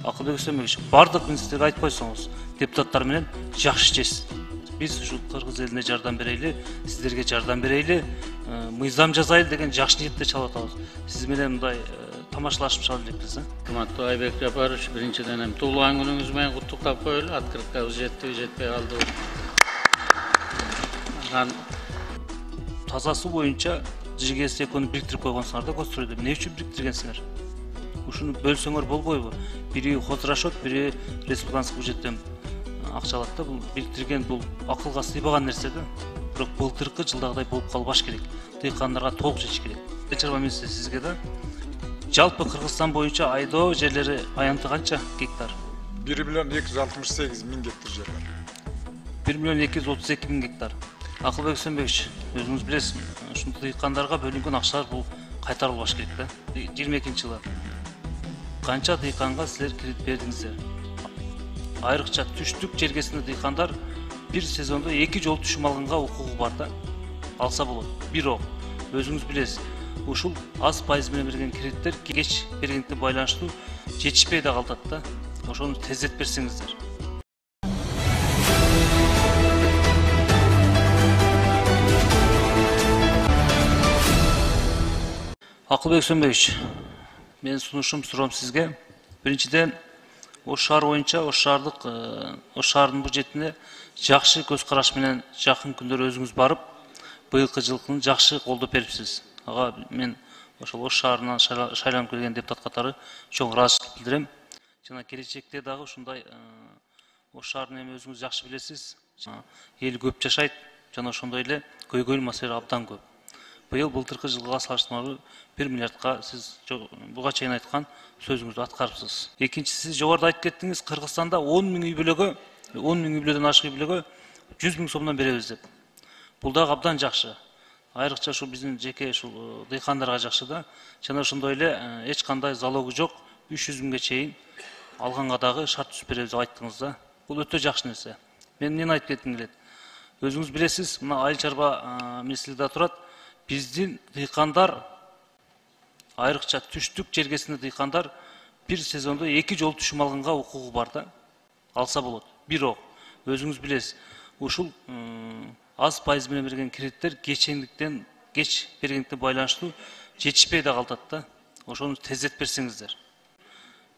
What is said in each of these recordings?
Акылбек Өсөнбекович, бардык министрге айтып койсоңуз, депутаттар менен жакшы ичесиз. Биз ушул кыргыз элине жардам берели, сиздерге жардам берели, мыйзам жазайлы деген жакшы ниетте чалып атабыз. Сиз менен мындай тамашалашып чалып элекпиз. Кымбаттуу Айбек Жапарович, биринчиден эми туулган күнүңүз менен куттуктап коелу. Открыткабыз жетти, жетпей калды. Таза суу боюнча ЖГС экөөнү бириктирип койгонсуңар да Костройдо. Эмне үчүн бириктиргенсиңер? Ушуну бөлсөңөр болбойбу? Бири хозурашот, бири республиканский бюджеттен акча алат да. Бул бириктирген, бул акылга сыйбаган нерсе да. Бирок былтыркы жылдагыдай болуп калбаш керек. Дыйкандарга толук жетиш керек. Чарба министри, сизге да жалпы Кыргызстан боюнча айдоо жерлери аянты канча гектар? 1 миллион 268 миң гектар жер бар. 1 миллион 232 миң гектар. Акылбек Өсөнбекович, өзүңүз билесиз, ушундай дыйкандарга бөлүнгөн акчалар бул кайтарылбаш керек да. 22-жылы канча дыйканга силер кредит бердиңиздер? Айрыкча түштүк жергесинде дыйкандар бир сезондо 2 жолу түшүм алганга укугу бар да. Алса болот. Бирок өзүңүз билесиз, ушул аз пайыз менен берген кредиттер кеч бергендикке байланыштуу жетишпей да калат да. Ошону тездетип берсеңиздер. Акылбек Өсөнбекович, менин сунушум, суроом сизге. Биринчиден, Ош шаар боюнча Ош шаардын бюджетине жакшы көз караш менен жакын күндөр өзүңүз барып, быйылкы жылкыны жакшы колдоп берипсиз. Ага мен ошол Ош шаарынан шайланып келген депутат катары чоң ыраазычылык билдирем. Жана келечекте дагы ушундай Ош шаарын эми өзүңүз жакшы билесиз. Эл көп жашайт, жана ошондой эле көйгөйлүү маселелер абдан көп. Былтыркы жылга салыштырмалуу 1 миллиардка сиз буга чейин айткан сөзүңүздү аткарыпсыз. Экинчиси, сиз жогоруда айтып кеттиңиз, Кыргызстанда 10 миң үй бүлөдөн ашык үй бүлөгө 100 миң сомдон беребиз деп. Бул дагы абдан жакшы. Айрыкча ушул биздин жеке ушул дыйкандарга жакшы да. Жана ошондой эле эч кандай залогу жок 300 миңге чейин алганга дагы шарт түзүп беребиз деп айттыңыз да. Бул өтө жакшы нерсе. Мен эмнени айтып кетким келет? Өзүңүз билесиз, мына айыл чарба министрлигинде турат. Биздин дыйкандар, айрыкча түштүк жергесинде дыйкандар бир сезондо 2 жолу түшүм алганга укугу бар да. Алса болот. Бирок өзүңүз билесиз, ушул аз пайыз менен берген кредиттер кеч бергендикке байланыштуу жетишпей да калат да. Ошону тездетип берсеңиздер.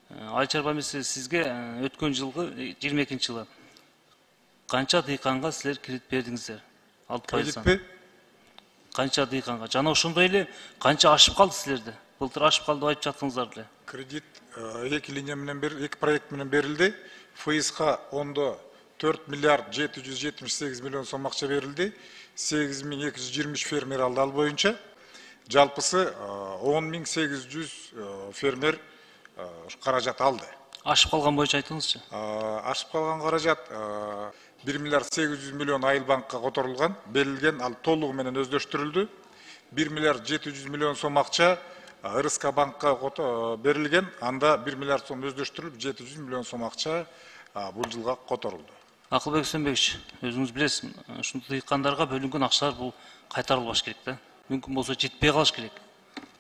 Айыл чарба министри, сизге өткөн жылгы 22-жылы канча дыйканга силер кредит бердиңиздер? Кредитпи? Канча дыйканга? Жана ошондой эле канча ашып калды силерде? Былтыр ашып калды деп айтып жаттыңыздар эле. Кредит 2 линия менен берилди, 2 проект менен берилди. ФСК 4 миллиард 778 миллион сом акча берилди. 8223 фермер алды ал боюнча. Жалпысы 10800 фермер каражат алды. Ашып калган боюнча айтыңызчы. Ашып калган каражат 1 миллиард 800 миллион айыл банкка которулган, берилген, ал толугу менен өздөштүрүлдү. 1 миллиард 700 миллион сом акча РСК банкка берилген, анда 1 миллиард сом өздөштүрүлүп, 700 миллион сом акча бул жылга которулду. Акылбек Өсөнбекович, өзүңүз билесиз, ушундай дыйкандарга бөлүнгөн акчалар бул кайтарылбаш керек да. Мүмкүн болсо жетпей калыш керек.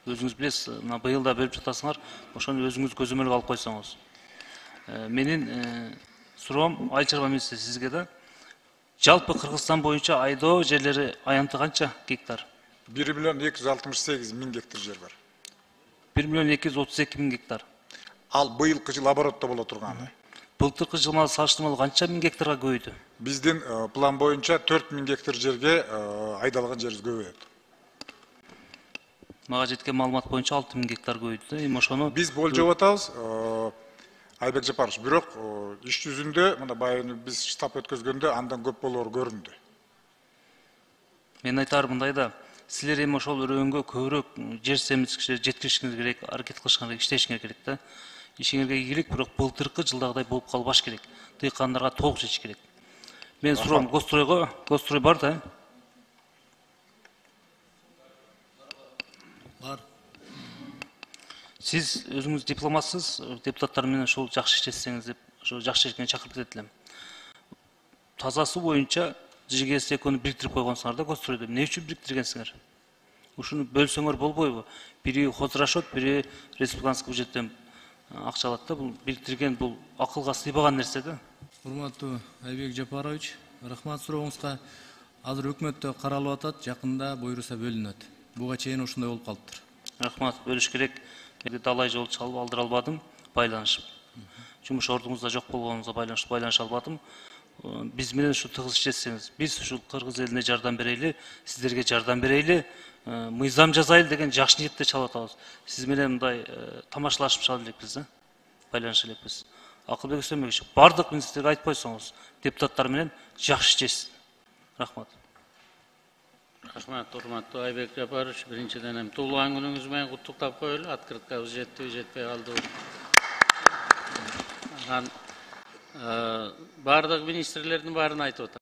Өзүңүз билесиз, мына быйыл да бөлүп жатасыңар, ошону өзүңүз көзөмөлгө алып койсоңуз. Менин суроом айыл чарба министри, сизге да жалпы Кыргызстан боюнча айдоо жерлери аянты канча гектар? 1 миллион 268 миң гектар жер бар. 1 миллион 232 миң гектар. Ал быйылкы жыл оборотто боло турганы. Былтыркы жыл менен салыштырмалуу канча миң гектарга көбөйдү? Биздин план боюнча 4 миң гектар жерге айдалган жерибиз көбөйөт. Мага жеткен маалымат боюнча 6 миң гектар көбөйдү. Эми ошону биз болжоп атабыз. Айбек Жапарович, бирок иш жүзүндө мына байыны биз штаб өткөзгөндө андан көп болоор көрүндү. Мен айтарым мындай да, силер эми ошол өрөөнгө көбүрөөк жер семиздикчилер жеткиришиңер керек, аракет кылышыңар, иштешиңер керек да. Ишиңерге ийгилик, бирок былтыркы жылдагыдай болуп калбаш керек. Дыйкандарга толук жетиш керек. Мен суроом, Кострой бар да? Бар. Сиз өзүңүз дипломатсыз, депутаттар менен ошол жакшы иштесеңиз деп, ошо жакшы эркин чакырып кетет элем. Таза суу боюнча ЖГС экөөнү бириктирип койгонсуңар да Костройдо. Эмне үчүн бириктиргенсиңер? Ушуну бөлсөңөр болбойбу? Бири хозурашот, бири республиканский бюджеттен акча алат да. Бул бириктирген, бул акылга сыйбаган нерсе да. Урматтуу Айбек Жапарович, рахмат сурооңузга. Азыр өкмөттө каралып атат, жакында буюрса бөлүнөт. Буга чейин ушундай болуп калыптыр. Рахмат, бөлүш керек. Далай жол чалып алдыра албадым, байланышып. Жумуш ордуңузда жок болгонуңузга байланыша албадым. Биз менен ушу тыгыз иштесеңиз, биз ушул кыргыз элине жардам берейли, сиздерге жардам берейли, мыйзам жазайлы деген жакшы ниетте чалып атабыз. Сиз менен мындай тамашалашып чалып элекпиз да, байланыша элекпиз. Акылбек Өсөнбекович, бардык министрге айтып койсоңуз, депутаттар менен жакшы иштейсиз. Рахмат. Рахмат, урматтуу Айбек Жапарович. Биринчиден туулган күнүңүз менен куттуктап коелу. Открыткабыз жетти, жетпей калды. Бардык министрлердин баарын айтып атам.